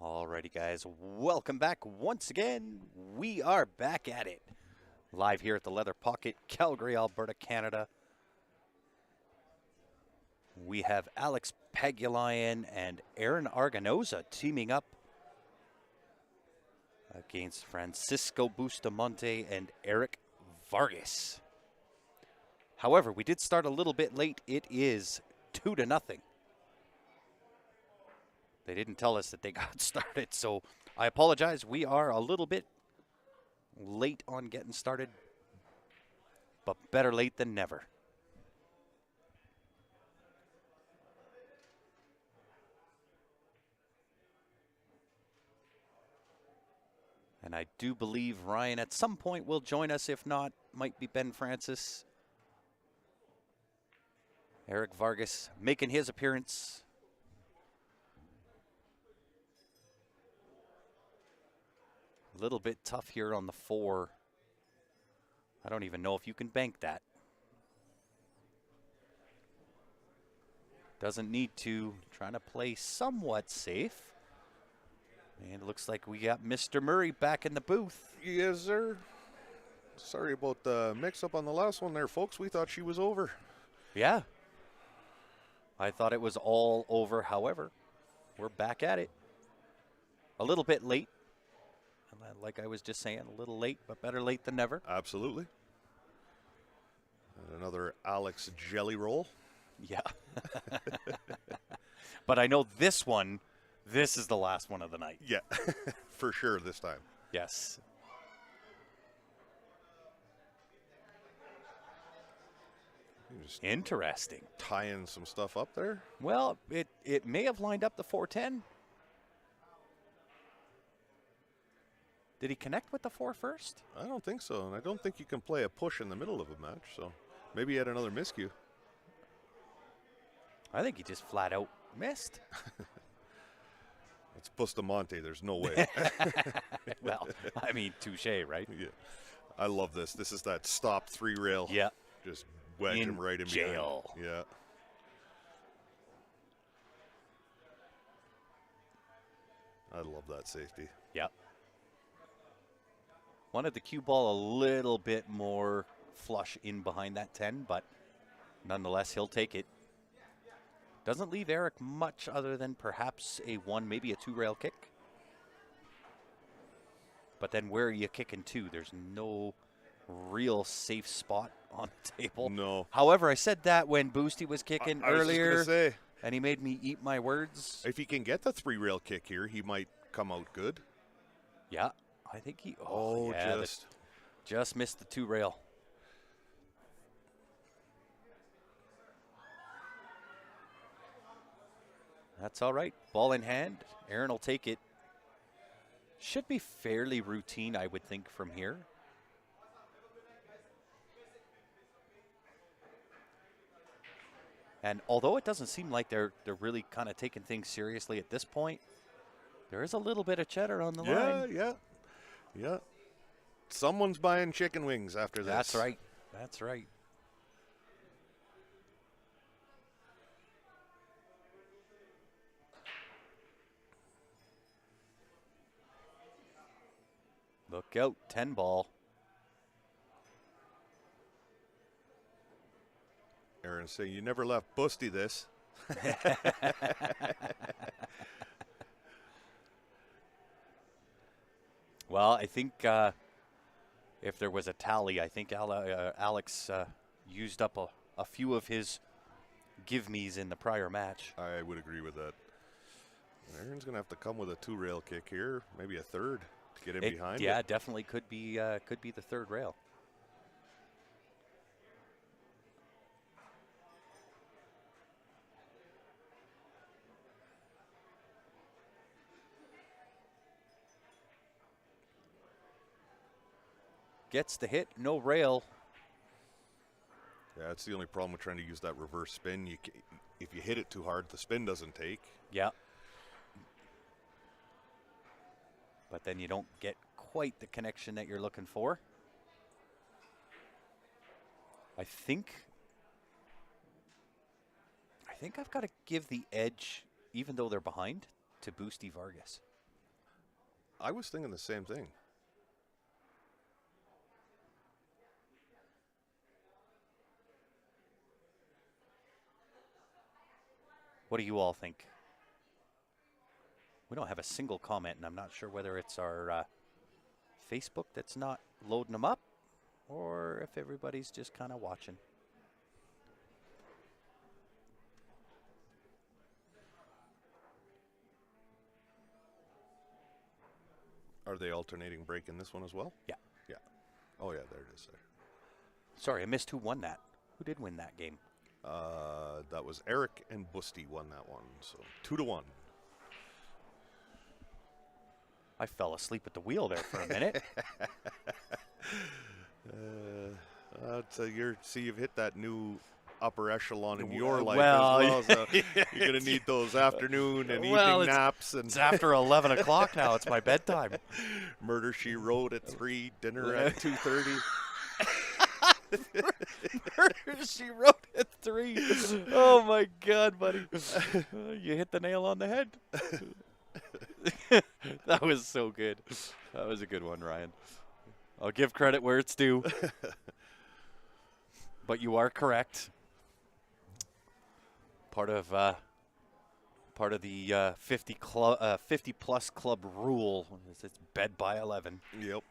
Alrighty, guys, welcome back once again. We are back at it. Live here at the Leather Pocket, Calgary, Alberta, Canada. We have Alex Pagulayan and Aaron Arganoza teaming up against Francisco Bustamante and Eric Vargas. However, we did start a little bit late. It is 2-0. They didn't tell us that they got started, so I apologize. We are a little bit late on getting started, but better late than never. And I do believe Ryan at some point will join us. If not, might be Ben Francis. Eric Vargas making his appearance. A little bit tough here on the 4. I don't even know if you can bank that. Doesn't need to. Trying to play somewhat safe. And it looks like we got Mr. Murray back in the booth. Yes, sir. Sorry about the mix-up on the last one there, folks. We thought she was over. Yeah. I thought it was all over. However, we're back at it. A little bit late. Like I was just saying, a little late, but better late than never. Absolutely. And another Alex jelly roll. Yeah. But I know this is the last one of the night. Yeah, for sure this time. Yes. Just interesting. Tying some stuff up there. Well, it may have lined up the 410. Did he connect with the 4 first? I don't think so, and I don't think you can play a push in the middle of a match, so maybe he had another miscue. I think he just flat out missed. It's Bustamante. There's no way. Well, I mean, touche, right? Yeah. I love this. This is that stop 3 rail. Yeah. Just wedge him right in jail. Behind. Yeah. I love that safety. Yeah. Wanted the cue ball a little bit more flush in behind that 10, but nonetheless, he'll take it. Doesn't leave Eric much other than perhaps a 1, maybe a 2 rail kick. But then where are you kicking to? There's no real safe spot on the table. No. However, I said that when Boosty was kicking I was earlier. just gonna say, and he made me eat my words. if he can get the 3 rail kick here, he might come out good. Yeah, I think he. Oh, yeah, just missed the 2 rail. That's all right. Ball in hand. Aaron will take it. Should be fairly routine, I would think, from here. And although it doesn't seem like they're really kind of taking things seriously at this point, there is a little bit of cheddar on the line. Yeah. Someone's buying chicken wings after this. That's right. That's right. Look out, 10 ball. Aaron saying, you never left Busty this. Well, I think if there was a tally, I think Alex used up a few of his give-me's in the prior match. I would agree with that. Aaron's going to have to come with a 2 rail kick here, maybe a 3rd to get in behind. Yeah, definitely could be the 3rd rail. Gets the hit, no rail. Yeah, that's the only problem with trying to use that reverse spin. If you hit it too hard, the spin doesn't take. Yeah. But then you don't get quite the connection that you're looking for. I think I've got to give the edge, even though they're behind, to Boosty Vargas. I was thinking the same thing. What do you all think? We don't have a single comment, and I'm not sure whether it's our Facebook that's not loading them up or if everybody's just kind of watching. Are they alternating break in this one as well? Yeah. Yeah. Oh, yeah, there it is there. Sorry, I missed who won that. Who did win that game? That was Eric and Busty won that one, so 2-1. I fell asleep at the wheel there for a minute. You've hit that new upper echelon in your life well, as well. So you're gonna need those afternoon and evening naps. And it's after 11 o'clock now. It's my bedtime. Murder She Wrote at 3, dinner at 2:30. Murder She Wrote at 3. Oh my God, buddy! You hit the nail on the head. That was so good. That was a good one, Ryan. I'll give credit where it's due. But you are correct. Part of the 50 plus club rule is it's bed by 11. Yep.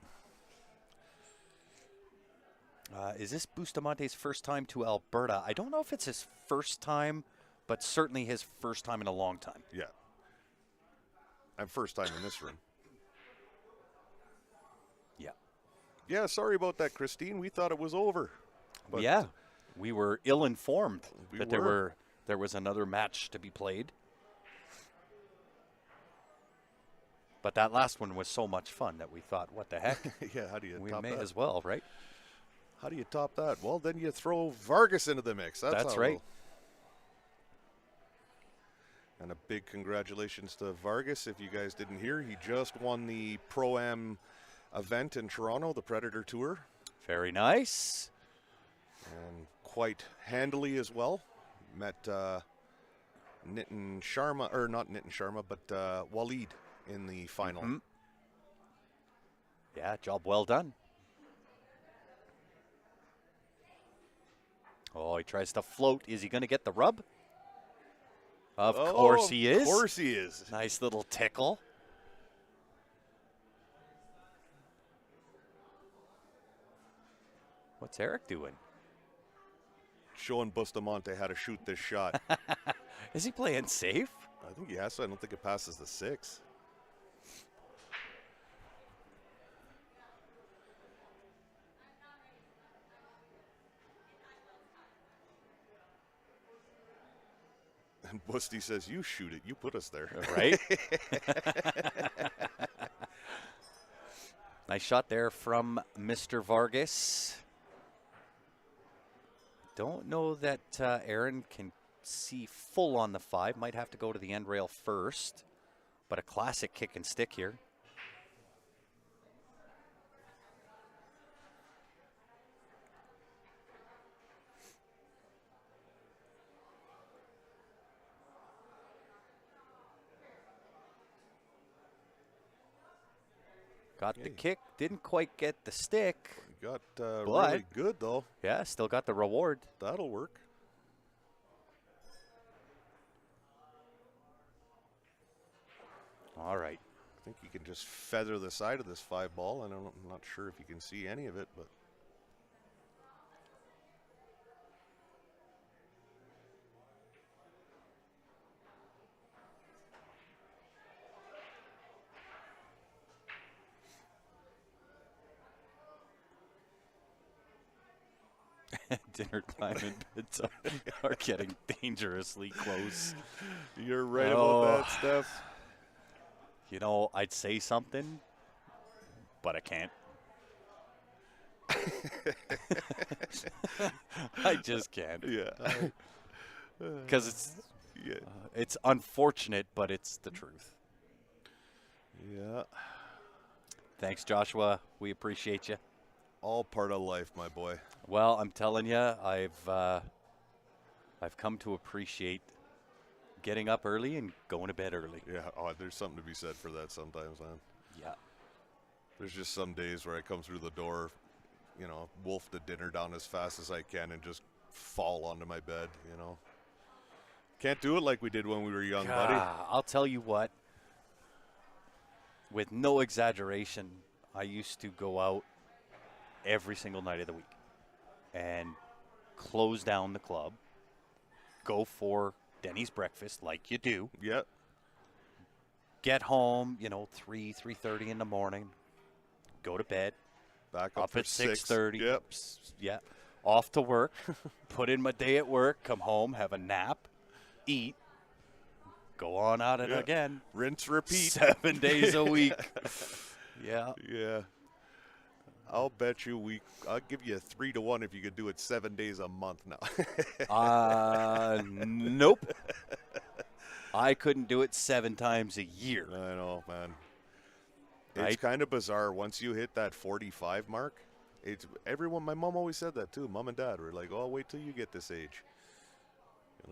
Is this Bustamante's first time to Alberta? I don't know if it's his first time, but certainly his first time in a long time. Yeah. And first time in this room. Yeah. Yeah, sorry about that, Christine. We thought it was over. But yeah. We were ill-informed that were. there was another match to be played. But that last one was so much fun that we thought, what the heck? Yeah, how do you we top may that? as well, right? How do you top that? Well, then you throw Vargas into the mix. That's right. We'll. And a big congratulations to Vargas. If you guys didn't hear, he just won the Pro-Am event in Toronto, the Predator Tour. Very nice. And quite handily as well. Met Nitin Sharma, or not Nitin Sharma, but Waleed in the final. Mm-hmm. Yeah, job well done. Oh, he tries to float. Is he going to get the rub? Of course he is. Of course he is. Nice little tickle. What's Eric doing? Showing Bustamante how to shoot this shot. Is he playing safe? I think he has to. I don't think it passes the 6. And Busty says, you shoot it. You put us there. Right? Nice shot there from Mr. Vargas. Don't know that Aaron can see full on the 5. Might have to go to the end rail first. But a classic kick and stick here. Got the kick, didn't quite get the stick. Got really good, though. Yeah, still got the reward. That'll work. All right. I think you can just feather the side of this 5 ball, and I'm not sure if you can see any of it, but. Dinner time and bids are getting dangerously close. You're right about that, Steph. You know, I'd say something, but I can't. I just can't. Yeah. Because it's unfortunate, but it's the truth. Yeah. Thanks, Joshua. We appreciate you. All part of life, my boy. Well, I'm telling you, I've come to appreciate getting up early and going to bed early. Yeah, there's something to be said for that sometimes, man. Yeah. There's just some days where I come through the door, wolf the dinner down as fast as I can and just fall onto my bed, Can't do it like we did when we were young, buddy. I'll tell you what. With no exaggeration, I used to go out every single night of the week and close down the club, go for Denny's breakfast like you do. Yeah. Get home, 3:30 in the morning, go to bed, Back up for at 6:30. Yep. Yeah. Off to work, put in my day at work, come home, have a nap, eat, go on at it again. Rinse, repeat. 7 days a week. Yeah. Yeah. I'll bet you I'll give you 3-1 if you could do it 7 days a month now. Nope. I couldn't do it 7 times a year. I know, man. Right? It's kind of bizarre. Once you hit that 45 mark, my mom always said that too. Mom and dad were like, oh, wait till you get this age.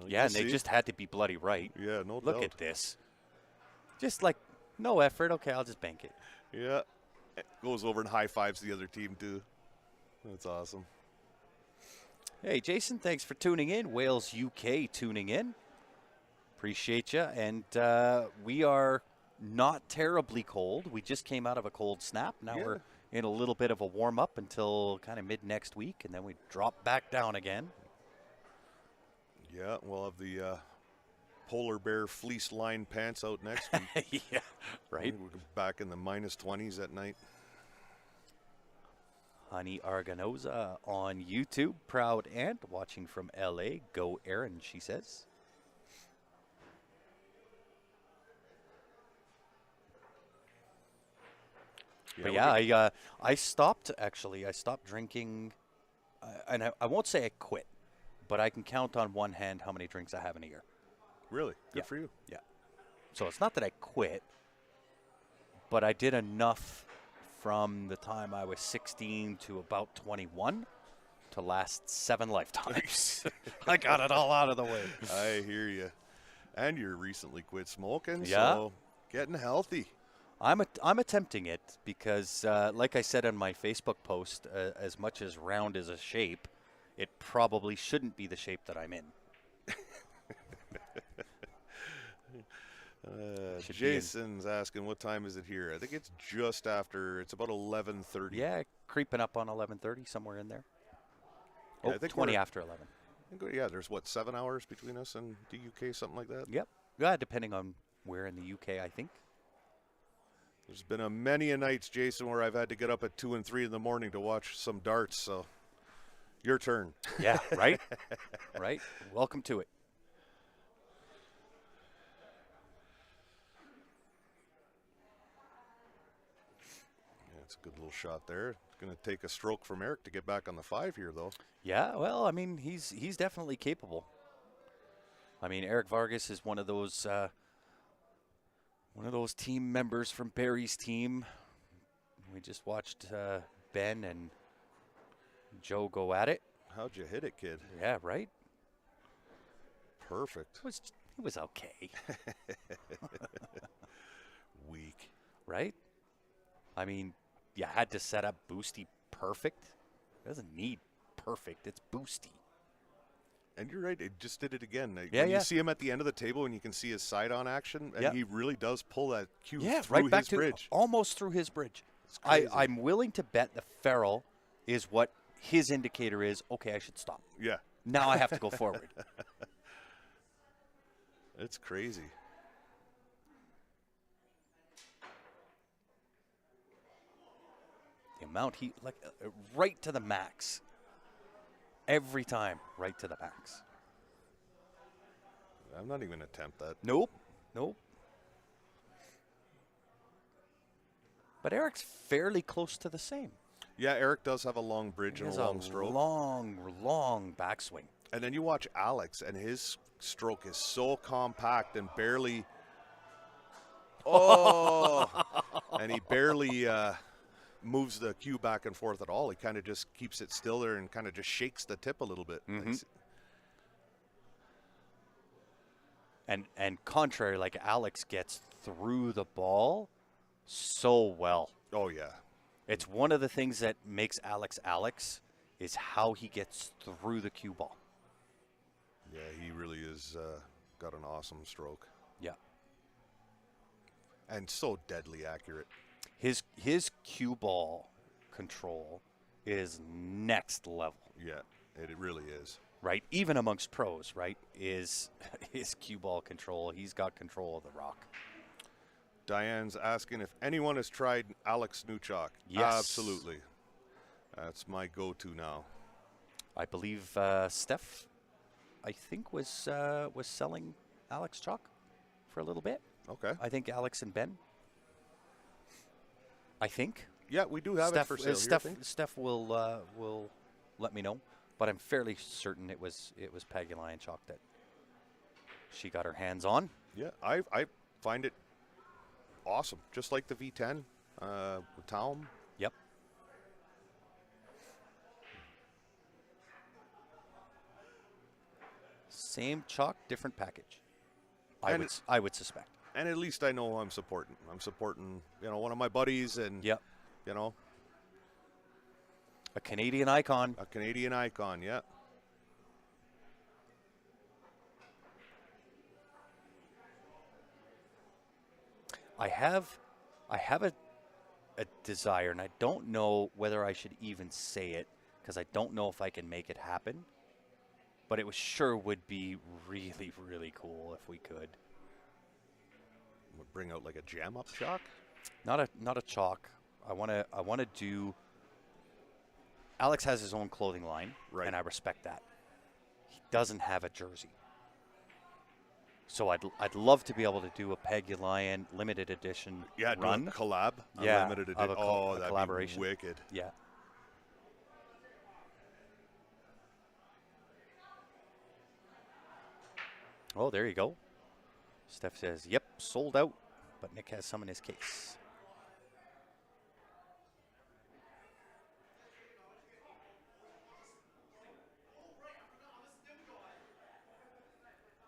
Yeah, and they just had to be bloody right. Yeah, no doubt. Look at this. Just like, no effort. Okay, I'll just bank it. Yeah. Goes over and high fives the other team too. That's awesome. Hey, Jason, thanks for tuning in. Wales UK tuning in. Appreciate you. And we are not terribly cold. We just came out of a cold snap. Now we're in a little bit of a warm-up until kind of mid-next week, and then we drop back down again. Yeah, we'll have the polar bear fleece lined pants out next week. Yeah, right. We're back in the -20s at night. Honey Arganoza on YouTube, proud aunt, watching from LA. Go Aaron, she says. But yeah, I stopped, actually. I stopped drinking, and I won't say I quit, but I can count on one hand how many drinks I have in a year. Really? Good for you. Yeah. So it's not that I quit, but I did enough from the time I was 16 to about 21 to last 7 lifetimes. I got it all out of the way. I hear you. And you're recently quit smoking, Yeah. so getting healthy. I'm attempting it because, like I said on my Facebook post, as much as round is a shape, it probably shouldn't be the shape that I'm in. Jason's asking, what time is it here? I think it's just after. It's about 11:30. Yeah, creeping up on 11:30, somewhere in there. Yeah, Oh, I think 20 after 11. Yeah, there's 7 hours between us and the UK, something like that. Yep. Yeah, depending on where in the UK, I think. There's been many a nights, Jason, where I've had to get up at 2 and 3 in the morning to watch some darts. So, your turn. Yeah, right? Right. Welcome to it. Yeah, it's a good little shot there. It's going to take a stroke from Eric to get back on the 5 here, though. Yeah, well, I mean, he's definitely capable. I mean, Eric Vargas is one of those team members from Barry's team. We just watched Ben and Joe go at it. How'd you hit it, kid? Yeah, right? Perfect. It was okay. Weak. Right? I mean, you had to set up Boosty perfect. It doesn't need perfect. It's Boosty. And you're right. It just did it again. When you see him at the end of the table and you can see his side-on action, and he really does pull that cue through right back his bridge. Almost through his bridge. It's crazy. I'm willing to bet the ferrule is what his indicator is. Okay, I should stop. Yeah. Now I have to go forward. It's crazy. The amount right to the max. Every time, right to the max. I'm not even going to attempt that. Nope. But Eric's fairly close to the same. Yeah, Eric does have a long bridge and a long stroke. Long backswing. And then you watch Alex, and his stroke is so compact and barely. Oh! And he barely moves the cue back and forth at all. He kind of just keeps it still there and kind of just shakes the tip a little bit. Mm-hmm. And contrary, like Alex gets through the ball, so well. Oh, yeah. It's one of the things that makes Alex Alex is how he gets through the cue ball. Yeah, he really is got an awesome stroke. Yeah. And so deadly accurate. His cue ball control is next level. Yeah, it really is. Right? Even amongst pros, right? Is his cue ball control. He's got control of the rock. Diane's asking if anyone has tried Alex Newchok. Yes. Absolutely. That's my go-to now. I believe Steph, I think, was selling Alex Chalk for a little bit. Okay. I think Alex and Ben. I think. Yeah, we do have it for sale here, I think. Steph will let me know, but I'm fairly certain it was Pagulayan Chalk that she got her hands on. Yeah, I find it awesome. Just like the V10 with Taum. Yep. Same chalk, different package. I would suspect. And at least I know who I'm supporting. I'm supporting, one of my buddies and, Yep. A Canadian icon. A Canadian icon, yeah. I have a desire, and I don't know whether I should even say it because I don't know if I can make it happen. But it would be really, really cool if we could. We'll bring out like a jam up chalk. Not a chalk. I want to do. Alex has his own clothing line, right, and I respect that. He doesn't have a jersey, so I'd love to be able to do a Pagulayan limited edition run. Do a collab. Yeah, a limited edition. That'd collaboration. Be wicked. Yeah. Oh, there you go. Steph says, "Yep, sold out," but Nick has some in his case.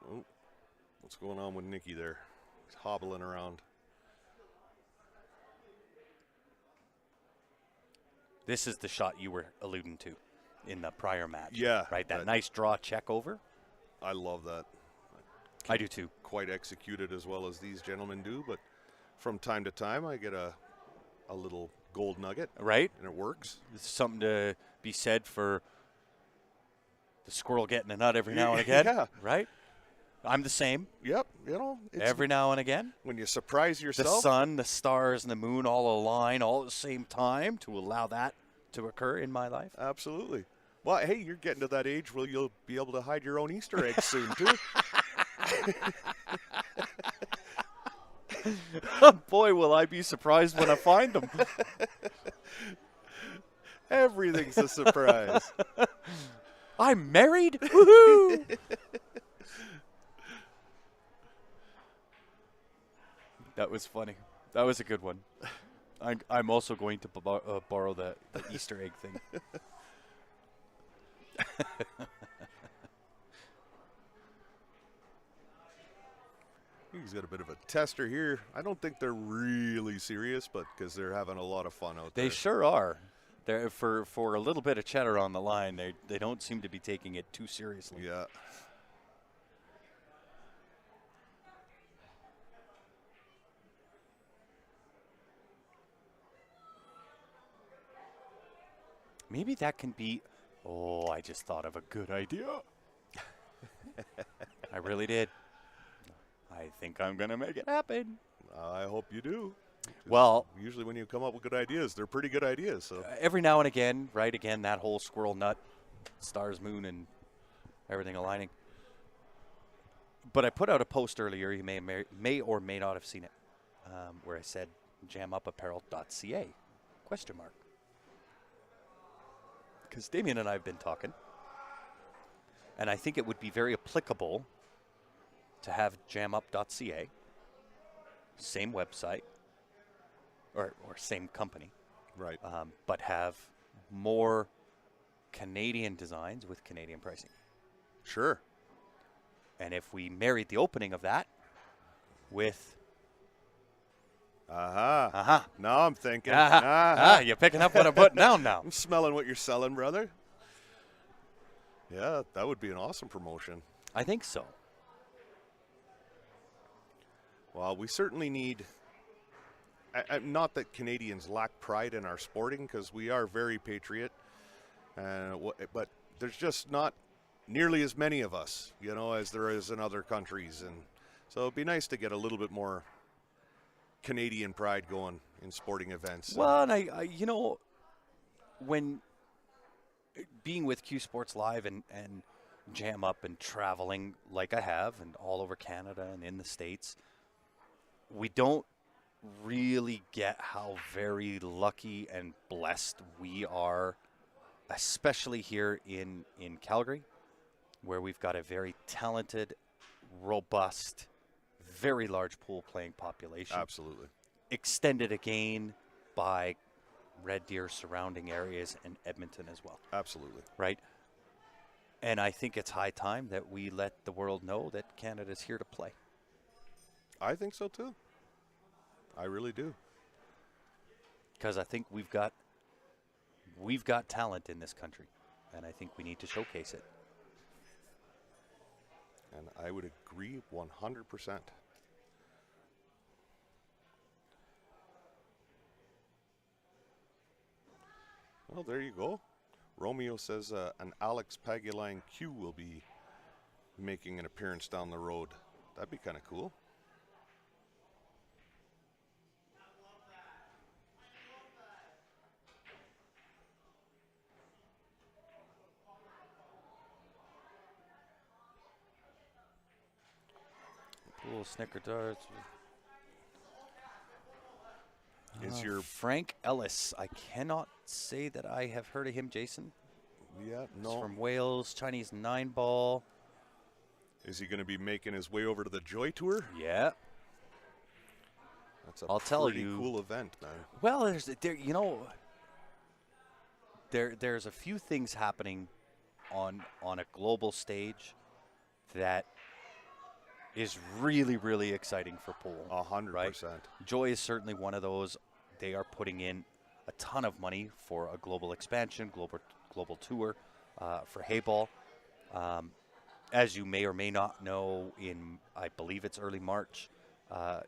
Oh, what's going on with Nicky there? He's hobbling around. This is the shot you were alluding to in the prior match. Yeah. Right, that nice draw check over. I love that. I do too. Quite executed as well as these gentlemen do, but from time to time I get a little gold nugget. Right. And it works. There's something to be said for the squirrel getting a nut every now and again. Yeah. Right? I'm the same. Yep. Every now and again. When you surprise yourself. The sun, the stars, and the moon all align all at the same time to allow that to occur in my life. Absolutely. Well, hey, you're getting to that age where you'll be able to hide your own Easter eggs soon, too. Boy, will I be surprised when I find them. Everything's a surprise. I'm married? Woohoo! That was funny. That was a good one. I'm also going to borrow the Easter egg thing. He's got a bit of a tester here. I don't think they're really serious, but because they're having a lot of fun out there. They sure are. They're for a little bit of cheddar on the line. They don't seem to be taking it too seriously. Yeah. Maybe that can be. Oh, I just thought of a good idea. I really did. I think I'm going to make it happen. I hope you do. Well, usually when you come up with good ideas, they're pretty good ideas. So every now and again, right? Again, that whole squirrel nut, stars, moon, and everything aligning. But I put out a post earlier. You may or may not have seen it, where I said jamupapparel.ca ? Because Damien and I have been talking, and I think it would be very applicable to have jamup.ca, same website, or same company, right? But have more Canadian designs with Canadian pricing. Sure. And if we married the opening of that with Aha. Uh-huh. Now I'm thinking. Uh-huh. Aha. You're picking up what I'm putting down now. I'm smelling what you're selling, brother. Yeah, that would be an awesome promotion. I think so. Well, we certainly need, not that Canadians lack pride in our sporting, because we are very patriot, but there's just not nearly as many of us, as there is in other countries. And so it'd be nice to get a little bit more Canadian pride going in sporting events. Well, and I when being with Q Sports Live and Jam Up and traveling like I have and all over Canada and in the States, we don't really get how very lucky and blessed we are, especially here in Calgary, where we've got a very talented, robust, very large pool playing population. Absolutely. Extended again by Red Deer surrounding areas and Edmonton as well. Absolutely. Right? And I think it's high time that we let the world know that Canada's here to play. I think so too. I really do. Because I think we've got talent in this country, and I think we need to showcase it. And I would agree 100%. Well, there you go. Romeo says an Alex Pagulayan Q will be making an appearance down the road. That'd be kind of cool. Pool, snicker darts. Is your Frank Ellis. I cannot say that I have heard of him, Jason. yeah He's no? from Wales, Chinese 9-ball. Is he going to be making his way over to the Joy Tour? Yeah. That's a I'll tell pretty you. cool event, man. Well, there's a few things happening on a global stage that is really, really exciting for pool. 100%. Joy is certainly one of those. They are putting in a ton of money for a global expansion, global tour for Hayball. As you may or may not know, I believe it's early March,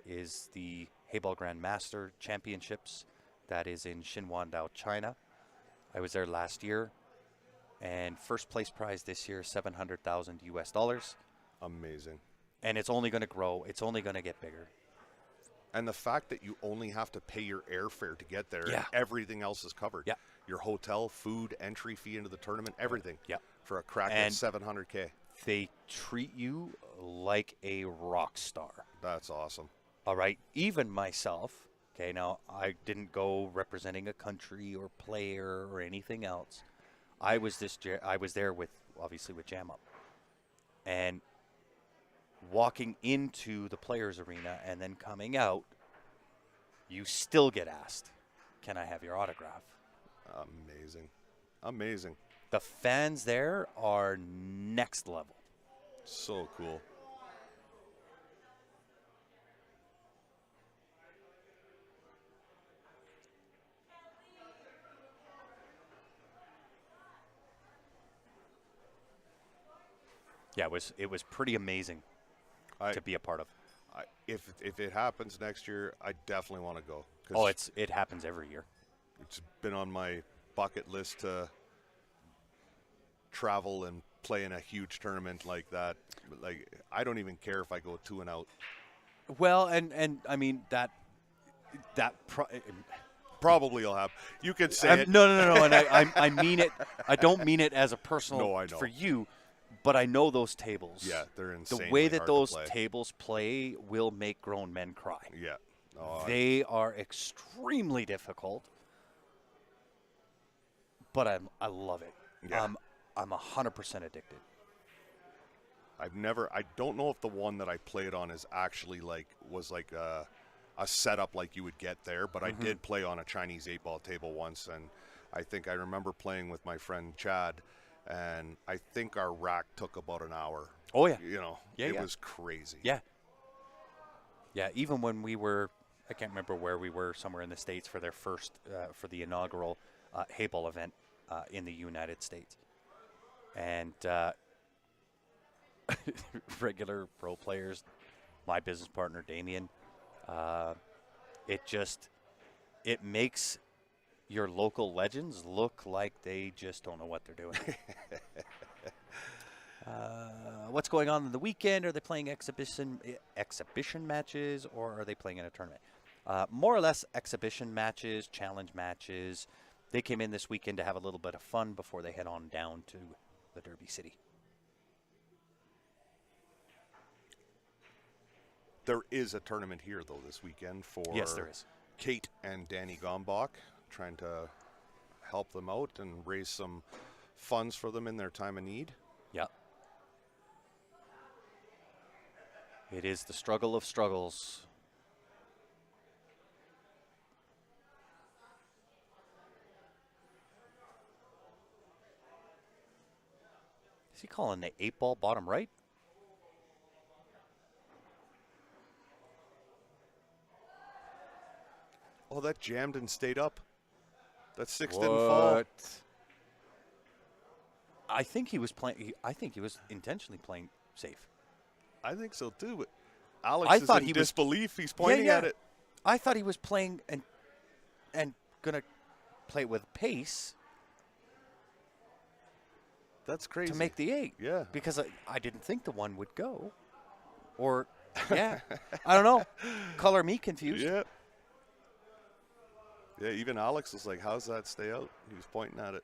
is the Hayball Grand Master Championships. That is in Xinhuandao, China. I was there last year, and first place prize this year, $700,000 US. Amazing. And it's only going to grow. It's only going to get bigger. And the fact that you only have to pay your airfare to get there, Yeah. and everything else is covered. Yeah. Your hotel, food, entry fee into the tournament, everything. Yeah. For a crack at And $700K. they treat you like a rock star. That's awesome. All right. Even myself. Okay. Now, I didn't go representing a country or player or anything else. I was there obviously with Jam Up. And walking into the players' arena and then coming out, you still get asked, "Can I have your autograph?" Amazing. Amazing. The fans there are next level. So cool. Yeah, it was pretty amazing to be a part of. If it happens next year, I definitely want to go. Oh, it happens every year. It's been on my bucket list to travel and play in a huge tournament like that. Like, I don't even care if I go 2 and out. Well, and I mean that Probably you'll have. You could say it. No, and I mean it. I don't mean it as a personal No, I know. for you, but I know those tables. Yeah, they're insanely The way that hard to those play. tables play will make grown men cry. Yeah. Oh, They are extremely difficult, but I love it. Yeah. I'm 100% addicted. I don't know if the one that I played on is actually was a setup like you would get there, but I did play on a Chinese 8-ball table once, and I think I remember playing with my friend Chad, and I think our rack took about an hour. Oh yeah. You know, Yeah, it yeah. was crazy. Yeah. Yeah, even when we were I can't remember where we were, somewhere in the States for their first, for the inaugural hay ball event in the United States. And regular pro players, my business partner, Damien, it makes your local legends look like they just don't know what they're doing. What's going on in the weekend? Are they playing exhibition matches, or are they playing in a tournament? More or less exhibition matches, challenge matches. They came in this weekend to have a little bit of fun before they head on down to the Derby City. There is a tournament here, though, this weekend for Yes, there is. Kate and Danny Gombach, trying to help them out and raise some funds for them in their time of need. Yeah. It is the struggle of struggles. Is he calling the 8-ball bottom right? Oh, that jammed and stayed up. That 6 didn't fall. I think he was playing. I think he was intentionally playing safe. I think so too. But Alex is in disbelief. He's pointing at it. I thought he was playing and gonna play with pace. That's crazy. To make the 8. Yeah. Because I didn't think the 1 would go. Or, yeah. I don't know. Color me confused. Yeah. Yeah, even Alex was like, how's that stay out? He was pointing at it.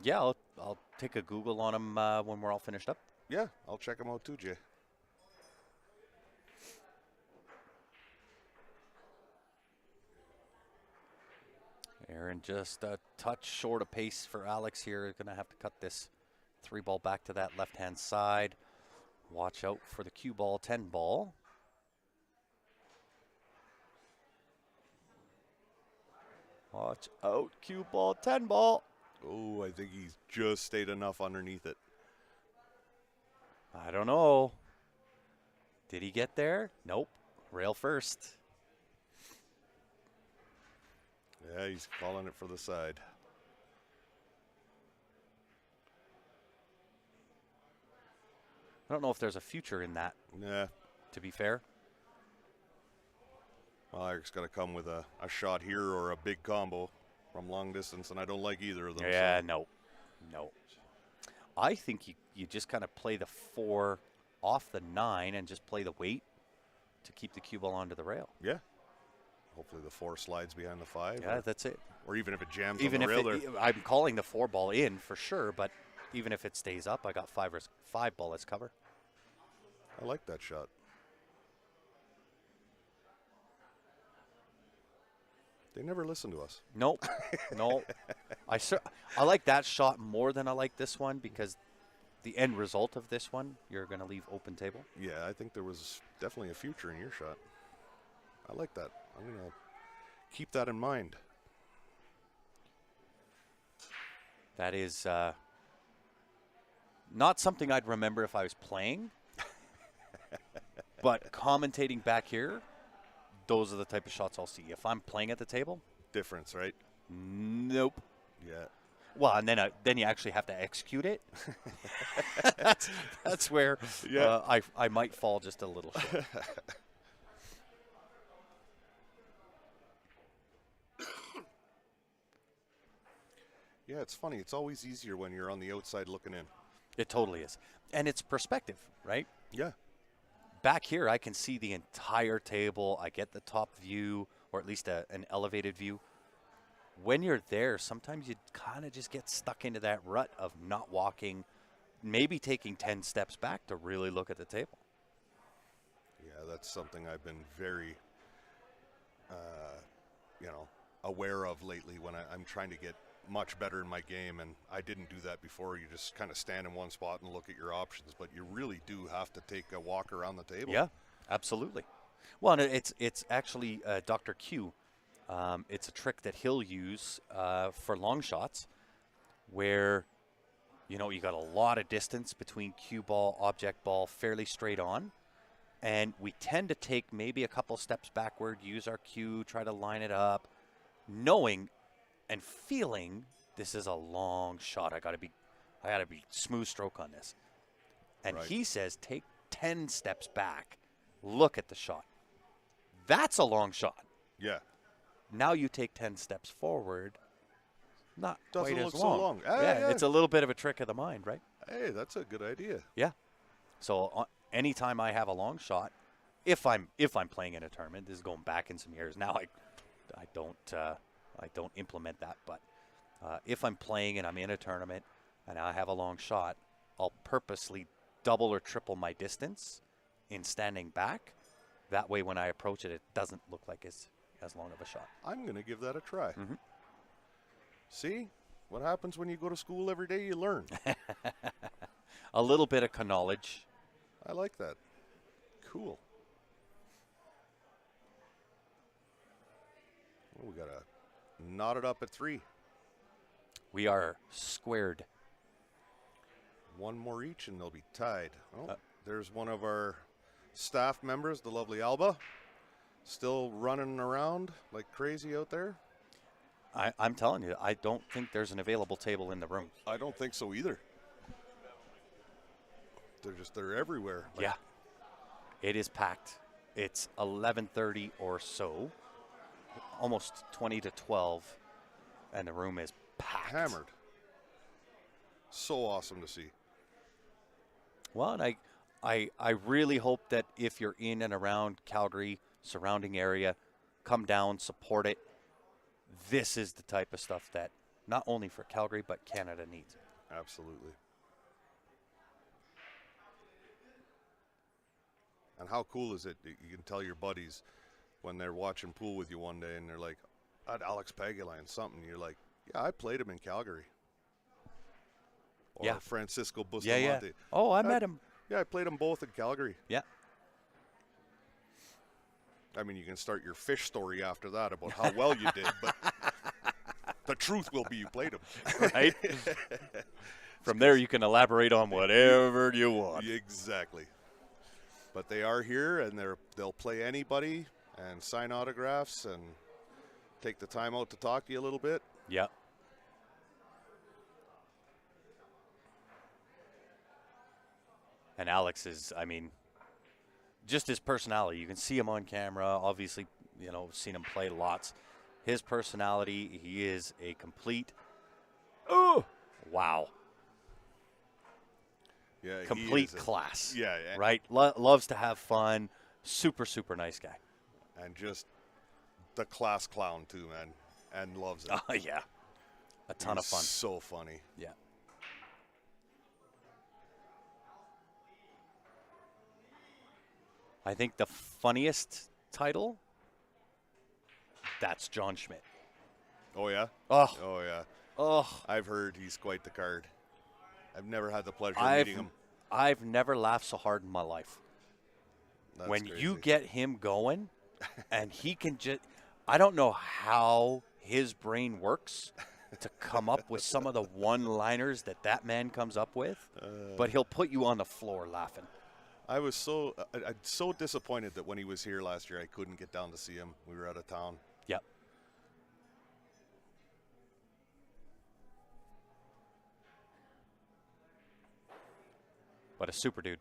Yeah, I'll take a Google on him when we're all finished up. Yeah, I'll check him out too, Jay. Aaron just a touch short of pace for Alex here. Going to have to cut this 3-ball back to that left-hand side. Watch out for the cue ball, 10-ball. Watch out, cue ball, 10-ball. Oh, I think he's just stayed enough underneath it. I don't know. Did he get there? Nope. Rail first. Yeah, he's calling it for the side. I don't know if there's a future in that. Nah. To be fair. Well, Eric's got to come with a shot here or a big combo from long distance, and I don't like either of them. Yeah, so. No. I think you just kind of play the 4 off the 9 and just play the weight to keep the cue ball onto the rail. Yeah. Hopefully the 4 slides behind the 5. Yeah, that's it. Or even if it jams on the rail. I'm calling the 4-ball in for sure, but even if it stays up, I got 5-ball as cover. I like that shot. They never listen to us. Nope. No. I like that shot more than I like this one because the end result of this one, you're going to leave open table. Yeah, I think there was definitely a future in your shot. I like that. I'm going to keep that in mind. That is not something I'd remember if I was playing. But commentating back here, those are the type of shots I'll see. If I'm playing at the table. Difference, right? Nope. Yeah. Well, and then you actually have to execute it. that's where I might fall just a little short. Yeah, it's funny. It's always easier when you're on the outside looking in. It totally is. And it's perspective, right? Yeah. Back here, I can see the entire table. I get the top view, or at least an elevated view. When you're there, sometimes you kind of just get stuck into that rut of not walking, maybe taking 10 steps back to really look at the table. Yeah, that's something I've been very, aware of lately when I'm trying to get much better in my game, and I didn't do that before. You just kind of stand in one spot and look at your options, but you really do have to take a walk around the table. Yeah, absolutely. Well, and it's actually Dr. Q. It's a trick that he'll use for long shots where, you got a lot of distance between cue ball, object ball, fairly straight on. And we tend to take maybe a couple steps backward, use our cue, try to line it up, knowing and feeling this is a long shot. I gotta be smooth stroke on this. And Right. he says, take 10 steps back, look at the shot. That's a long shot. Yeah. Now you take 10 steps forward, not Doesn't quite look as so long. long. Yeah, it's a little bit of a trick of the mind, right? Hey, that's a good idea. Yeah. So anytime I have a long shot, if I'm playing in a tournament, this is going back in some years now. I don't implement that, but if I'm playing and I'm in a tournament and I have a long shot, I'll purposely double or triple my distance in standing back. That way, when I approach it, it doesn't look like it's as long of a shot. I'm going to give that a try. Mhm. See? What happens when you go to school every day? You learn. A little bit of knowledge. I like that. Cool. Well, we got to knot it up at 3. We are squared. One more each and they'll be tied. Oh, there's one of our staff members, the lovely Alba, still running around like crazy out there. I'm telling you, I don't think there's an available table in the room. I don't think so either. They're everywhere. Like, Yeah. It is packed. It's 11:30 or so, almost 20 to 12, and the room is packed. hammered. So awesome to see. Well, and I really hope that if you're in and around Calgary, surrounding area, come down, support it. This is the type of stuff that not only for Calgary, but Canada needs. Absolutely. And how cool is it that you can tell your buddies when they're watching pool with you one day and they're like, "At Alex Pagulayan something." You're like, "Yeah, I played him in Calgary." Or Yeah. Francisco Bustamante. Yeah. Oh, I met him. Yeah, I played them both in Calgary. Yeah. I mean, you can start your fish story after that about how well you did, but the truth will be you played them. Right? From there, you can elaborate on whatever you want. Exactly. But they are here, and they'll play anybody and sign autographs and take the time out to talk to you a little bit. Yeah. And Alex is, I mean, just his personality. You can see him on camera. Obviously, seen him play lots. His personality, he is a complete, wow, Yeah, he complete is class. Yeah, Right? Loves to have fun. Super, super nice guy. and just the class clown too, man, and loves it. Oh, yeah. A ton of He's fun. So funny. Yeah. I think the funniest title, that's John Schmidt. Oh yeah. Oh, Oh yeah. oh. I've heard he's quite the card. I've never had the pleasure of meeting him. I've never laughed so hard in my life. That's When crazy. you get him going, and he can just, I don't know how his brain works to come up with some of the one-liners that man comes up with, but he'll put you on the floor laughing. I was I'm so disappointed that when he was here last year, I couldn't get down to see him. We were out of town. Yep. But a super dude,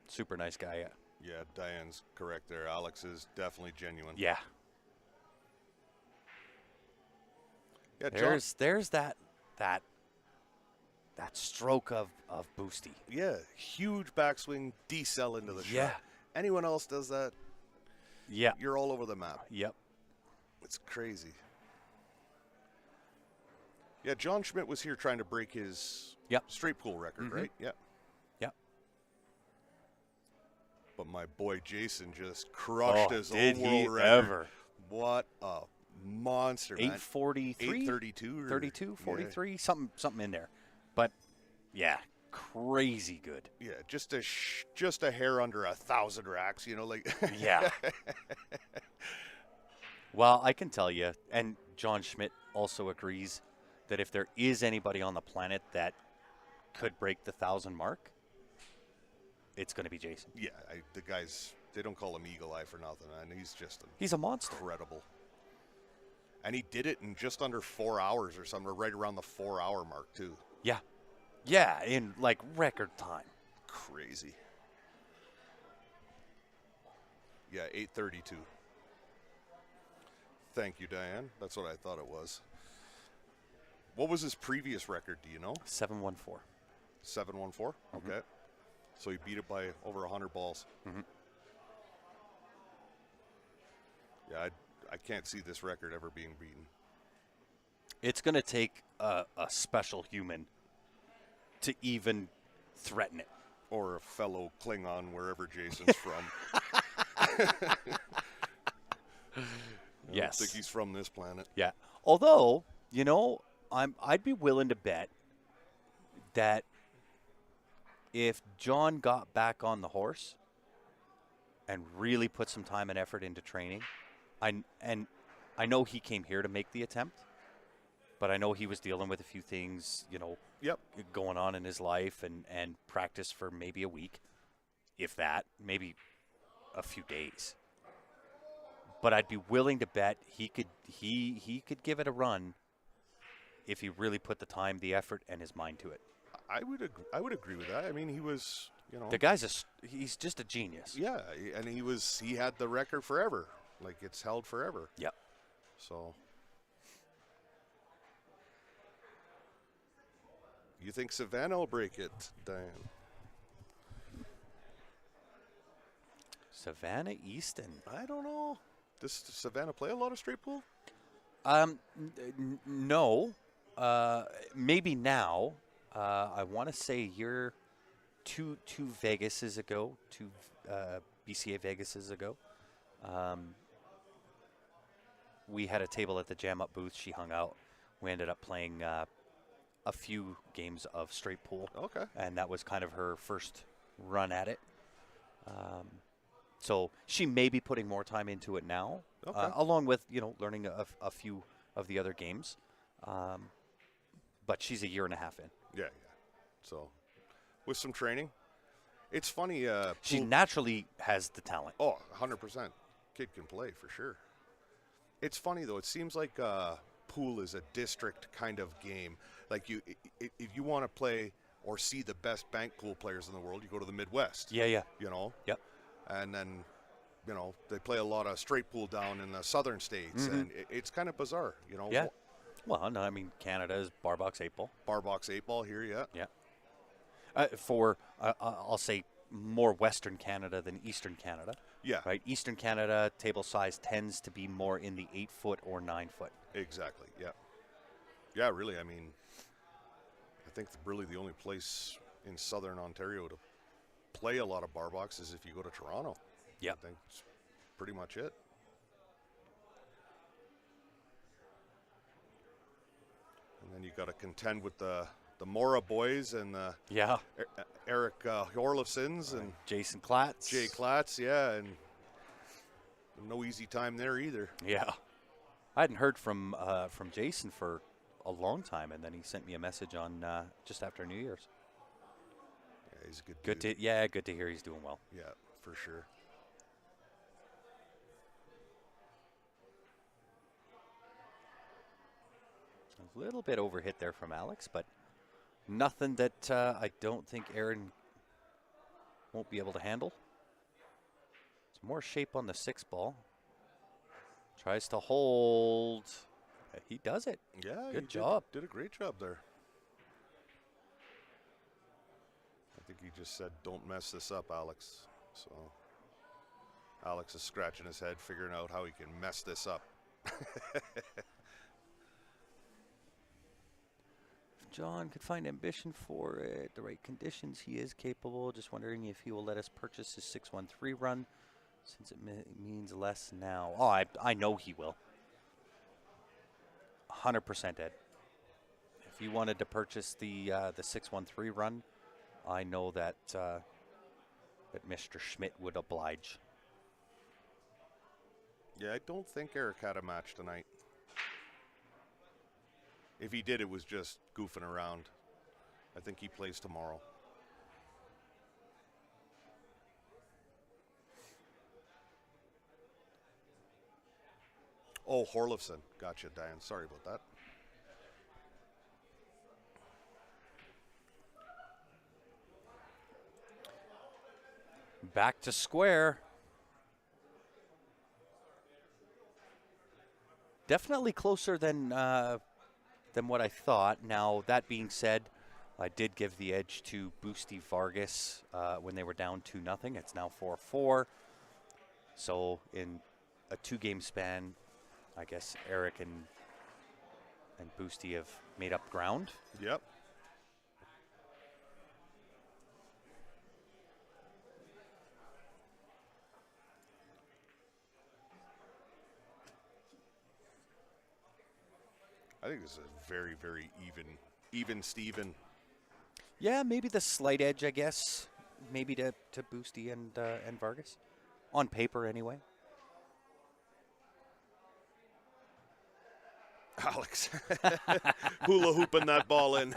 super nice guy. Yeah. Yeah, Diane's correct there. Alex is definitely genuine. Yeah. Yeah, John, There's that stroke of Boosty. yeah, huge backswing, decel into the Yeah. shot. Anyone else does that, Yeah. you're all over the map. Yep. It's crazy. Yeah, John Schmidt was here trying to break his Yep. straight pool record, Mhm. right? Yeah. Yep. But my boy Jason just crushed his did own he world record. ever? What a monster, man. 843, 832 or 32, 43, something in there. But yeah, crazy good. Yeah, just a hair under 1,000 racks, like. Yeah. Well, I can tell you, and John Schmidt also agrees that if there is anybody on the planet that could break the 1,000 mark, it's going to be Jason. Yeah, the guy's they don't call him Eagle Eye for nothing, and He's a monster. Incredible. And he did it in just under 4 hours or something, or right around the 4-hour mark too. Yeah. Yeah, in like record time. Crazy. Yeah, 8:32. Thank you, Diane. That's what I thought it was. What was his previous record, do you know? 714. 714? Mm-hmm. Okay. So he beat it by over 100 balls. Mm-hmm. Yeah, I can't see this record ever being beaten. It's going to take a special human to even threaten it. Or a fellow Klingon, wherever Jason's from. I don't think he's from this planet. Yeah. Although, I'd be willing to bet that if John got back on the horse and really put some time and effort into training, I know he came here to make the attempt, but I know he was dealing with a few things, Yep. going on in his life and practice for maybe a week, if that, maybe a few days. But I'd be willing to bet he could give it a run if he really put the time, the effort, and his mind to it. I would agree with that. I mean, he was, The guy's he's just a genius. Yeah, and he had the record forever. Like, it's held forever. Yep. So, you think Savannah will break it, Diane? Savannah Easton. I don't know. Does Savannah play a lot of straight pool? No. Maybe now. I want to say a year, two Vegases ago, two BCA Vegases ago. We had a table at the Jam Up booth. She hung out. We ended up playing a few games of straight pool. Okay. And that was kind of her first run at it. So she may be putting more time into it now, along with, learning a few of the other games. But she's a year and a half in. Yeah. So, with some training. It's funny. She naturally has the talent. Oh, 100%. Kid can play for sure. It's funny, though. It seems like pool is a district kind of game. Like, if you want to play or see the best bank pool players in the world, you go to the Midwest. Yeah. Yep. And then, they play a lot of straight pool down in the southern states, and it's kind of bizarre, Yeah. Well, no, I mean, Canada is bar box 8 ball. Bar box 8 ball here, yeah. Yeah. I'll say more Western Canada than Eastern Canada. Yeah. Right? Eastern Canada table size tends to be more in the 8 foot or 9 foot. Exactly, yeah. Yeah, really, I mean, I think really the only place in southern Ontario to play a lot of bar box is if you go to Toronto. Yeah. I think it's pretty much it. And then you got to contend with the Mora boys and Eric Horlifsons and Jason Klatz. Jay Klatz, yeah, and no easy time there either. Yeah. I hadn't heard from Jason for a long time, and then he sent me a message on just after New Year's. Yeah, he's a good Good dude. good to hear he's doing well. Yeah, for sure. A little bit overhit there from Alex, but nothing that I don't think Aaron won't be able to handle. It's more shape on the 6 ball. Tries to hold. He does it. Yeah, good job. Did a great job there. I think he just said, "Don't mess this up, Alex." So Alex is scratching his head, figuring out how he can mess this up. If John could find ambition for it, the right conditions, he is capable. Just wondering if he will let us purchase his 613 run, since it means less now. Oh, I know he will. 100%, Ed. If you wanted to purchase the 613 run, I know that that Mr. Schmidt would oblige. Yeah, I don't think Eric had a match tonight. If he did, it was just goofing around. I think he plays tomorrow. Oh, Horlifson. Gotcha, Diane. Sorry about that. Back to square. Definitely closer than what I thought. Now, that being said, I did give the edge to Boosty Vargas when they were down 2-0. It's now 4-4. So in a 2-game span, I guess Eric and Boosty have made up ground. Yep. I think this is a very, very even Steven. Yeah, maybe the slight edge, I guess. Maybe to Boosty and Vargas. On paper, anyway. Alex hula hooping that ball in.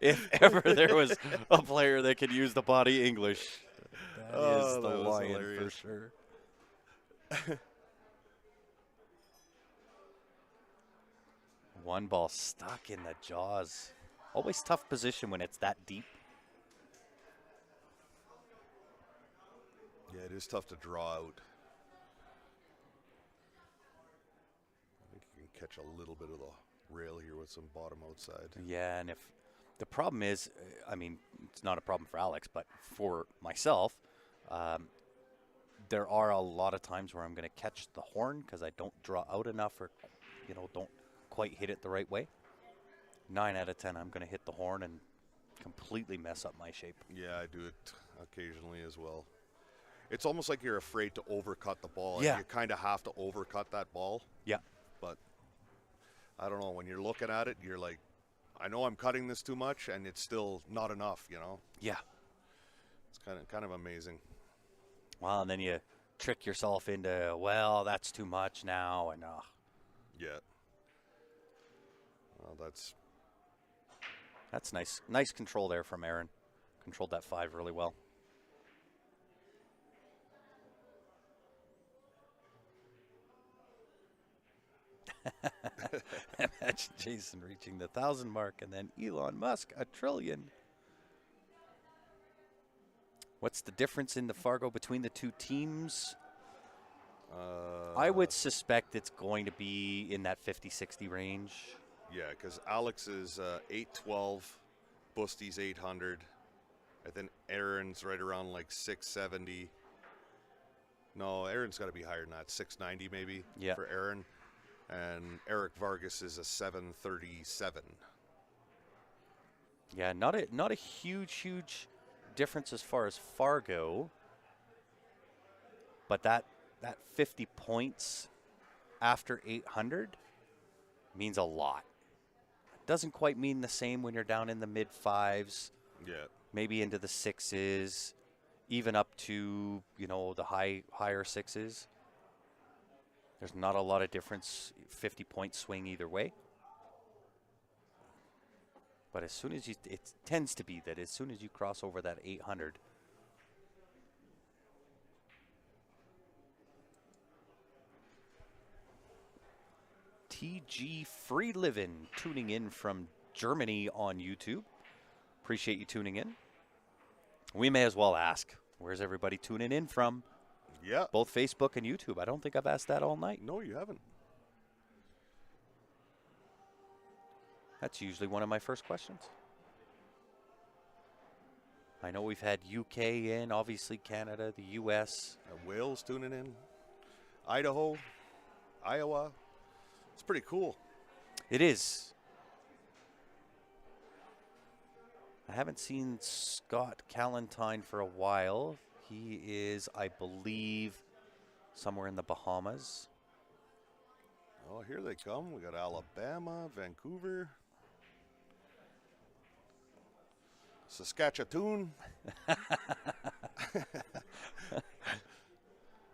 If ever there was a player that could use the body English, that is the that was Lion hilarious. for sure. One ball stuck in the jaws. Always tough position when it's that deep. Yeah, it is tough to draw out. I think you can catch a little bit of the rail here with some bottom outside. Yeah, and if the problem is, I mean, it's not a problem for Alex, but for myself, there are a lot of times where I'm going to catch the horn because I don't draw out enough or, don't quite hit it the right way. 9 out of 10, I'm going to hit the horn and completely mess up my shape. Yeah, I do it occasionally as well. It's almost like you're afraid to overcut the ball. Yeah. And you kind of have to overcut that ball. Yeah. But I don't know. When you're looking at it, you're like, I know I'm cutting this too much, and it's still not enough, Yeah. It's kind of amazing. Well, and then you trick yourself into, well, that's too much now, and Yeah. Well, that's nice. Nice control there from Aaron. Controlled that 5 really well. Imagine Jason reaching the 1,000 mark and then Elon Musk 1 trillion. What's the difference in the Fargo between the two teams? I would suspect it's going to be in that 50-60 range. Yeah, because Alex is 812, Busty's 800. I think Aaron's right around like 670. No, Aaron's got to be higher than that, 690 maybe for Aaron. And Eric Vargas is a 737. Yeah, not a huge difference as far as Fargo, but that 50 points after 800 means a lot. Doesn't quite mean the same when you're down in the mid 5s. Yeah. Maybe into the 6s, even up to, the higher 6s. There's not a lot of difference, 50-point swing either way. But as soon as it tends to be that as soon as you cross over that 800, TG Free Livin' tuning in from Germany on YouTube. Appreciate you tuning in. We may as well ask, where's everybody tuning in from? Yeah. Both Facebook and YouTube. I don't think I've asked that all night. No, you haven't. That's usually one of my first questions. I know we've had UK in, obviously Canada, the US. Wales tuning in. Idaho. Iowa. It's pretty cool. It is. I haven't seen Scott Callentine for a while. He is, I believe, somewhere in the Bahamas. Oh, here they come. We got Alabama, Vancouver, Saskatchewan.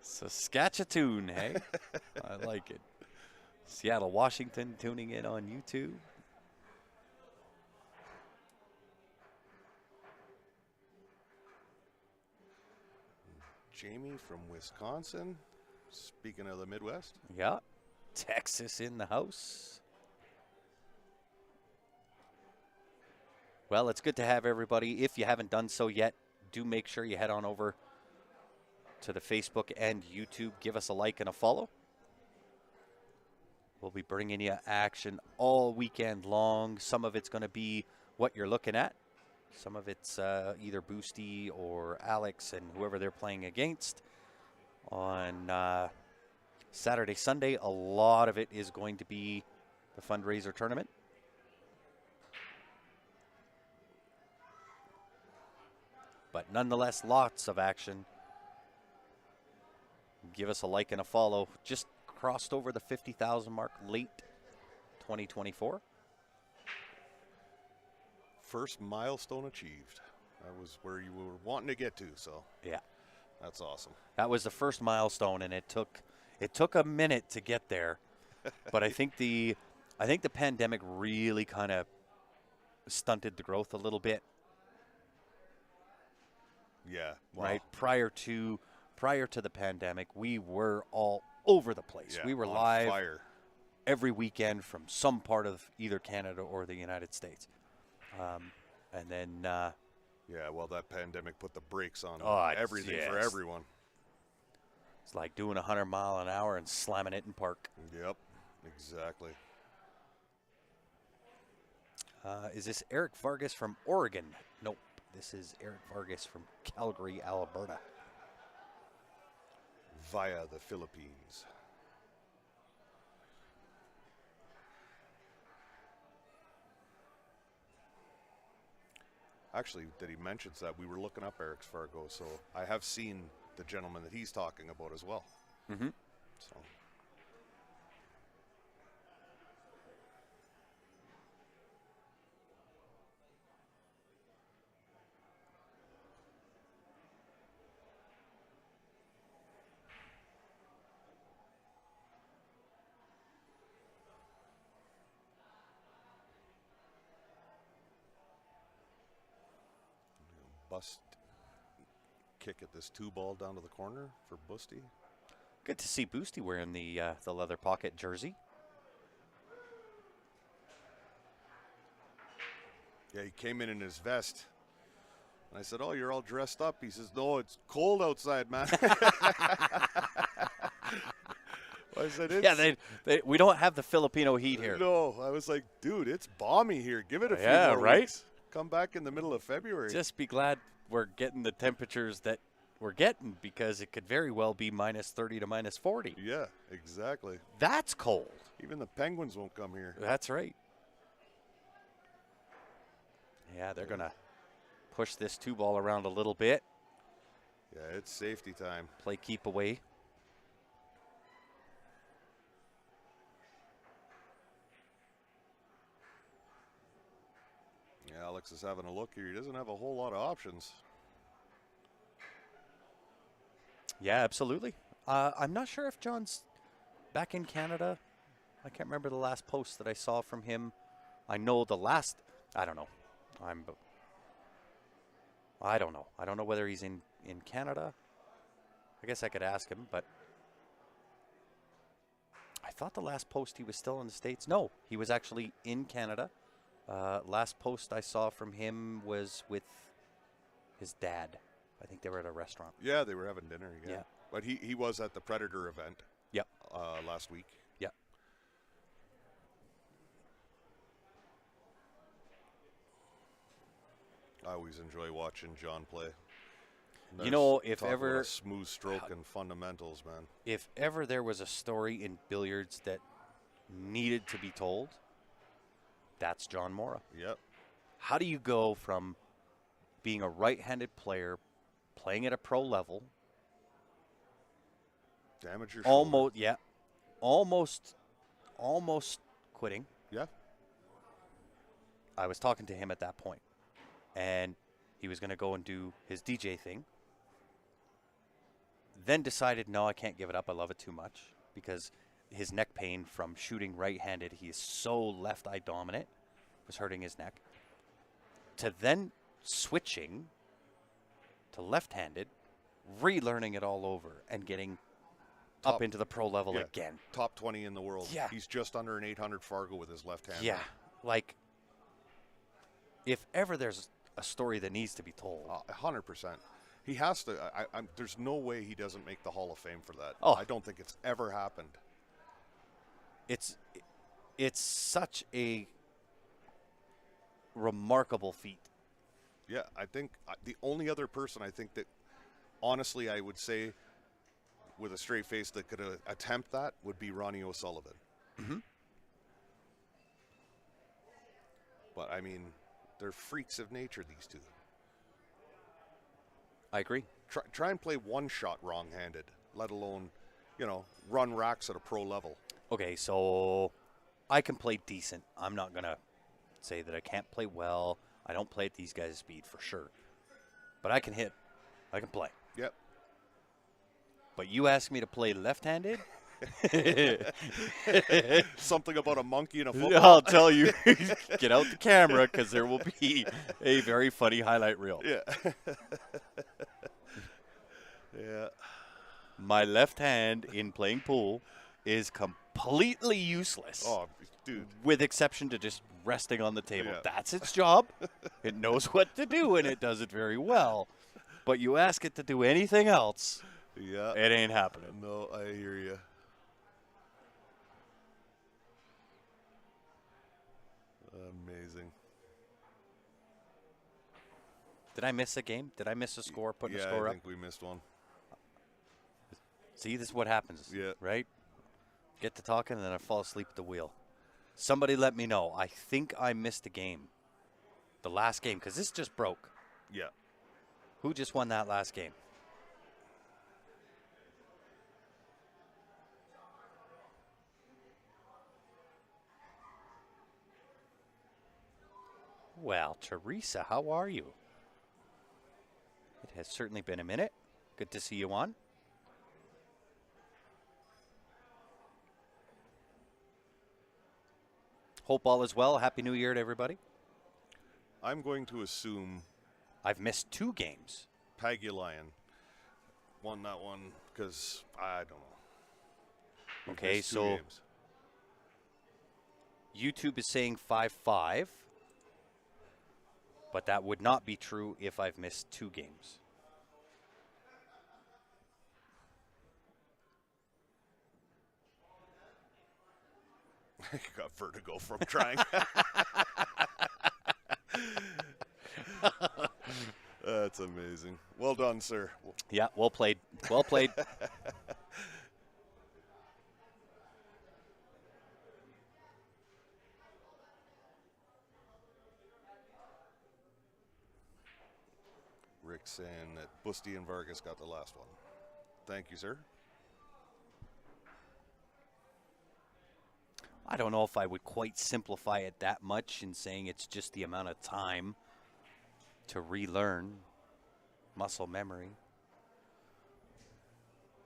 Saskatchewan, hey? I like it. Seattle, Washington tuning in on YouTube. Jamie from Wisconsin. Speaking of the Midwest. Yeah. Texas in the house. Well, it's good to have everybody. If you haven't done so yet, do make sure you head on over to the Facebook and YouTube. Give us a like and a follow. We'll be bringing you action all weekend long. Some of it's going to be what you're looking at. Some of it's either Boosty or Alex and whoever they're playing against. On Saturday, Sunday, a lot of it is going to be the fundraiser tournament. But nonetheless, lots of action. Give us a like and a follow. Just crossed over the 50,000 mark late 2024. First milestone achieved. That was where you were wanting to get to, so Yeah. that's awesome. That was the first milestone, and it took a minute to get there. But I think the pandemic really kind of stunted the growth a little bit. Yeah. Wow. Right? Prior to the pandemic, we were all over the place. Yeah, we were on live fire. every weekend from some part of either Canada or the United States. And then Yeah, well, that pandemic put the brakes on Oh, everything for yes. everyone. it's like doing 100 mile an hour and slamming it in park. Yep, exactly. Is this Eric Vargas from Oregon? Nope. This is Eric Vargas from Calgary, Alberta. Via the Philippines. Actually, that he mentions that we were looking up Eric's Fargo, so I have seen the gentleman that he's talking about as well. Mm-hmm. So bust kick at this 2-ball down to the corner for Busty. Good to see Boosty wearing the leather pocket jersey. Yeah, he came in his vest. And I said, "Oh, you're all dressed up." He says, "No, it's cold outside, man." I said, Yeah, we don't have the Filipino heat here. No, I was like, "Dude, it's balmy here. Give it a few Yeah, more right? weeks. Come back in the middle of February." Just be glad we're getting the temperatures that we're getting, because it could very well be minus 30 to minus 40. Yeah, exactly. That's cold. Even the Penguins won't come here. That's right. Yeah, they're going to push this 2-ball around a little bit. Yeah, it's safety time. Play keep away. Yeah, Alex is having a look here. He doesn't have a whole lot of options. Yeah, absolutely. I'm not sure if John's back in Canada. I can't remember the last post that I saw from him. I know the last, I don't know. I don't know. I don't know whether he's in Canada. I guess I could ask him, but I thought the last post he was still in the States. No, he was actually in Canada. Last post I saw from him was with his dad. I think they were at a restaurant. Yeah, they were having dinner. Yeah. But he was at the Predator event. Yep. Last week. Yep. I always enjoy watching John play. You know, if Talk about ever a smooth stroke and fundamentals, man. If ever there was a story in billiards that needed to be told, that's John Mora. Yep. How do you go from being a right-handed player, playing at a pro level, Damage your shoulder. almost quitting? Yeah. I was talking to him at that point, and he was going to go and do his DJ thing. Then decided, no, I can't give it up. I love it too much, because his neck pain from shooting right-handed, he is so left-eye dominant, was hurting his neck. To then switching to left-handed, relearning it all over, and getting up into the pro level yeah, again. Top 20 in the world. Yeah. He's just under an 800 Fargo with his left hand. Yeah, like if ever there's a story that needs to be told. 100%. He has to. There's no way he doesn't make the Hall of Fame for that. Oh. I don't think it's ever happened. It's such a remarkable feat. Yeah, I think the only other person I think that, honestly, I would say with a straight face that could attempt that would be Ronnie O'Sullivan. Mm-hmm. But, I mean, they're freaks of nature, these two. I agree. Try and play one shot wrong-handed, let alone, run racks at a pro level. Okay, so I can play decent. I'm not going to say that I can't play well. I don't play at these guys' speed for sure. But I can hit. I can play. Yep. But you ask me to play left-handed? Something about a monkey in a football. I'll tell you. Get out the camera because there will be a very funny highlight reel. Yeah. Yeah. My left hand in playing pool is completely useless. Oh, dude. With exception to just resting on the table. Yeah. That's its job. It knows what to do, and it does it very well. But you ask it to do anything else, Yeah. it ain't happening. No, I hear you. Amazing. Did I miss a game? Did I miss a score, putting a score I up? think we missed one. See, this is what happens, Yeah. right? Get to talking, and then I fall asleep at the wheel. Somebody let me know. I think I missed a game. The last game, because this just broke. Yeah. Who just won that last game? Well, Teresa, how are you? It has certainly been a minute. Good to see you on. Hope all is well. Happy New Year to everybody. I'm going to assume I've missed 2 games. Pagulayan won that one because I don't know. We've Okay, missed 2 so games. YouTube is saying 5-5, but that would not be true if I've missed 2 games. I got vertigo from trying. That's amazing. Well done, sir. Yeah, well played. Well played. Rick saying that Busty and Vargas got the last one. Thank you, sir. I don't know if I would quite simplify it that much in saying it's just the amount of time to relearn muscle memory.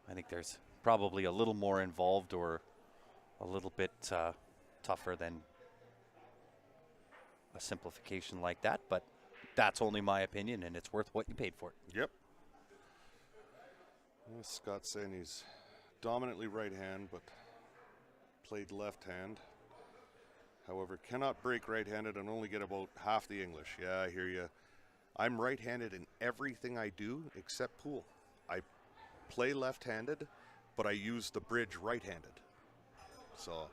I think there's probably a little more involved or a little bit tougher than a simplification like that, but that's only my opinion, and it's worth what you paid for it. Yep. Well, Scott's saying he's dominantly right hand, but played left hand. However, cannot break right-handed and only get about half the English. Yeah, I hear you. I'm right-handed in everything I do except pool. I play left-handed, but I use the bridge right-handed. So,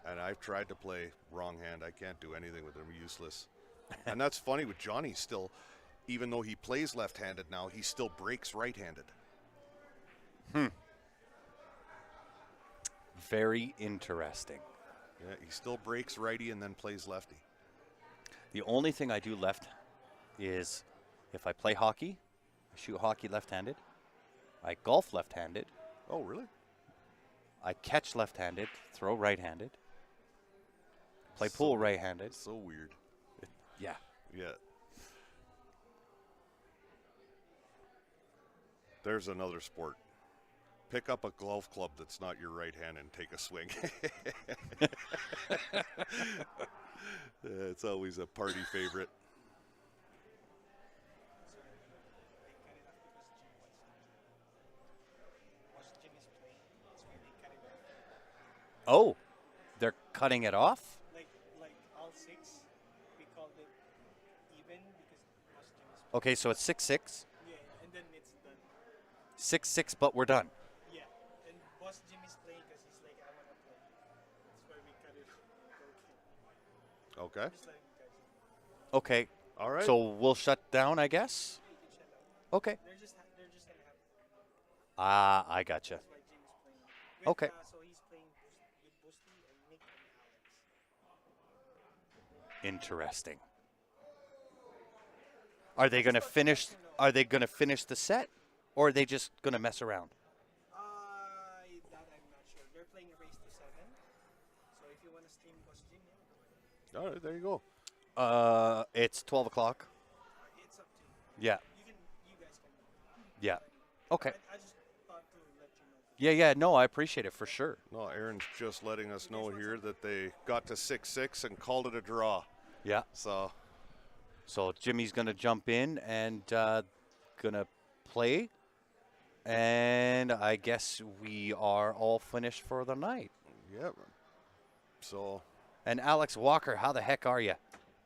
and I've tried to play wrong hand. I can't do anything with it. I'm useless. And that's funny with Johnny still, even though he plays left-handed now, he still breaks right-handed. Very interesting. Yeah, he still breaks righty and then plays lefty. The only thing I do left is if I play hockey, I shoot hockey left-handed. I golf left-handed. Oh, really? I catch left-handed, throw right-handed. Play pool right-handed. So weird. Yeah. Yeah. There's another sport. Pick up a golf club that's not your right hand and take a swing. It's always a party favorite. Oh, they're cutting it off? Like all six, we called it even because Boss Jim is playing. Okay, so it's 6-6. Yeah, and then it's done. 6-6, but we're done. Yeah, and Boss Jim is playing because he's like, I want to play. That's why we cut it off. Okay. Just letting you guys know. Okay, All right. so we'll shut down, I guess? You can shut down. Okay. They're just gonna have. Ah, I gotcha. That's why Jim is playing. With, Okay. So he's playing with Busty and Nick and Alex. Interesting. Are they going to finish? Are they going to finish the set, or are they just going to mess around? That I'm not sure. They're playing a race to 7. So if you want to stream Boss Jim, yeah, go ahead. All right, there you go. It's 12 o'clock. It's up to you. Yeah. You guys can. Yeah. Okay. I just thought to let you know. Yeah, yeah. No, I appreciate it for sure. No, Aaron's just letting us know here that they got to 6-6 and called it a draw. Yeah. So Jimmy's going to jump in and going to play. And I guess we are all finished for the night. yeah. So And Alex Walker, how the heck are you?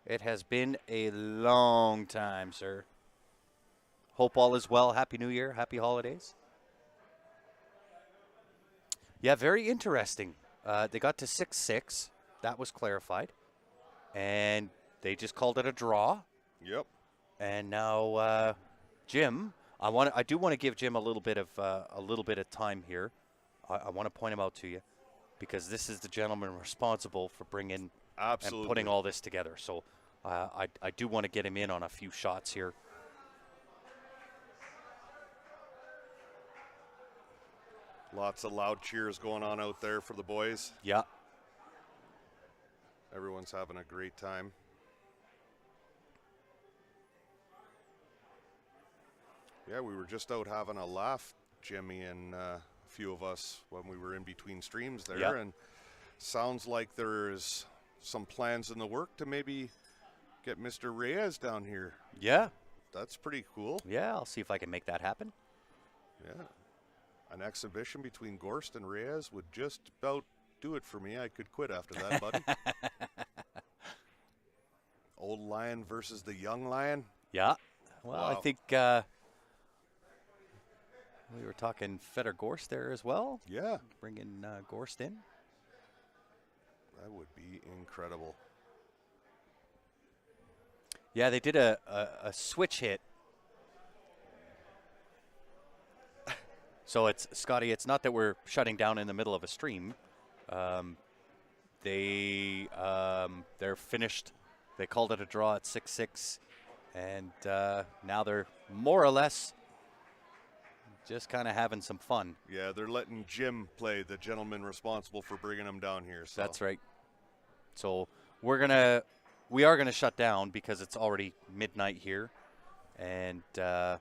It has been a long time, sir. Hope all is well. Happy New Year. Happy holidays. Yeah, very interesting. They got to 6-6. That was clarified. And they just called it a draw. yep. And now, Jim, I do want to give Jim a little bit of time here. I want to point him out to you because this is the gentleman responsible for bringing Absolutely. and putting all this together. So I do want to get him in on a few shots here. Lots of loud cheers going on out there for the boys. Yeah. Everyone's having a great time. Yeah, we were just out having a laugh, Jimmy and a few of us, when we were in between streams there. Yeah. And sounds like there's some plans in the work to maybe get Mr. Reyes down here. Yeah. That's pretty cool. Yeah, I'll see if I can make that happen. Yeah. An exhibition between Gorst and Reyes would just about do it for me. I could quit after that, buddy. Old lion versus the young lion. Yeah. Well, I Wow. think we were talking Feder Gorst there as well. Yeah, Bringing Gorst in. that would be incredible. Yeah, they did a switch hit. So it's Scotty. It's not that we're shutting down in the middle of a stream. They're finished. They called it a draw at 6-6, and now they're more or less just kind of having some fun. Yeah, they're letting Jim play, the gentleman responsible for bringing him down here. So. That's right. So we are gonna shut down because it's already midnight here, and but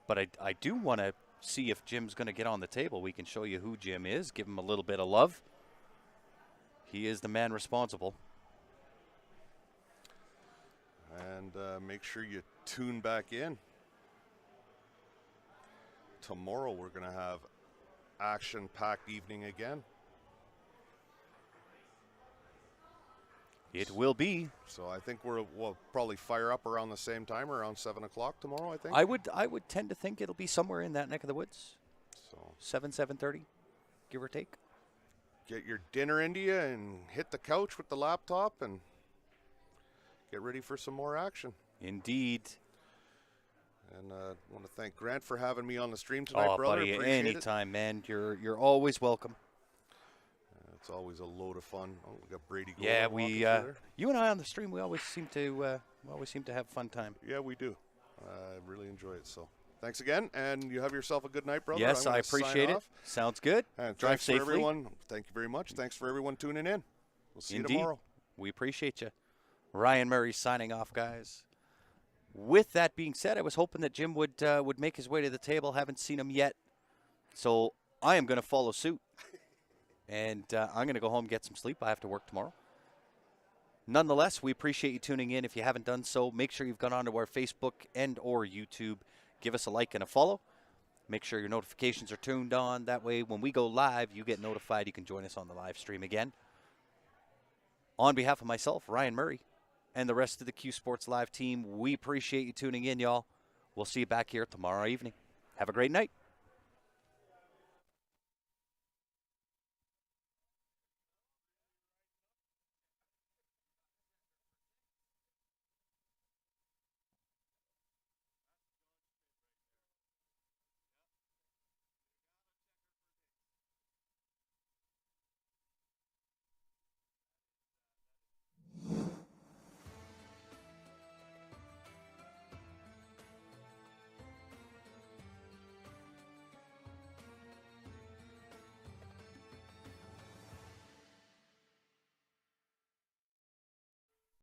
I do want to see if Jim's gonna get on the table. We can show you who Jim is, give him a little bit of love. He is the man responsible. And make sure you tune back in. Tomorrow we're going to have action-packed evening again. It will be. So I think we'll probably fire up around the same time, around 7 o'clock tomorrow, I think. I would tend to think it'll be somewhere in that neck of the woods. So 7:30, give or take. get your dinner into you and hit the couch with the laptop and get ready for some more action. Indeed. And I want to thank Grant for having me on the stream tonight, Oh, brother. buddy, Appreciate it. anytime, man. You're always welcome. It's always a load of fun. Oh, we got Brady going. Yeah, walking we through there. you and I on the stream, we always seem to have fun time. Yeah, we do. I really enjoy it. So thanks again, and you have yourself a good night, brother. Yes, I'm I gonna sign appreciate it. off. Sounds good. And Drive thanks safely. for everyone. Thank you very much. Thanks for everyone tuning in. We'll see Indeed. you tomorrow. We appreciate you. Ryan Murray signing off, guys. With that being said, I was hoping that Jim would make his way to the table. Haven't seen him yet, so I am going to follow suit, and I'm going to go home and get some sleep. I have to work tomorrow. Nonetheless, we appreciate you tuning in. If you haven't done so, make sure you've gone onto our Facebook and or YouTube. Give us a like and a follow. Make sure your notifications are tuned on. That way, when we go live, you get notified. You can join us on the live stream again. On behalf of myself, Ryan Murray, and the rest of the Q Sports Live team, we appreciate you tuning in, y'all. We'll see you back here tomorrow evening. Have a great night.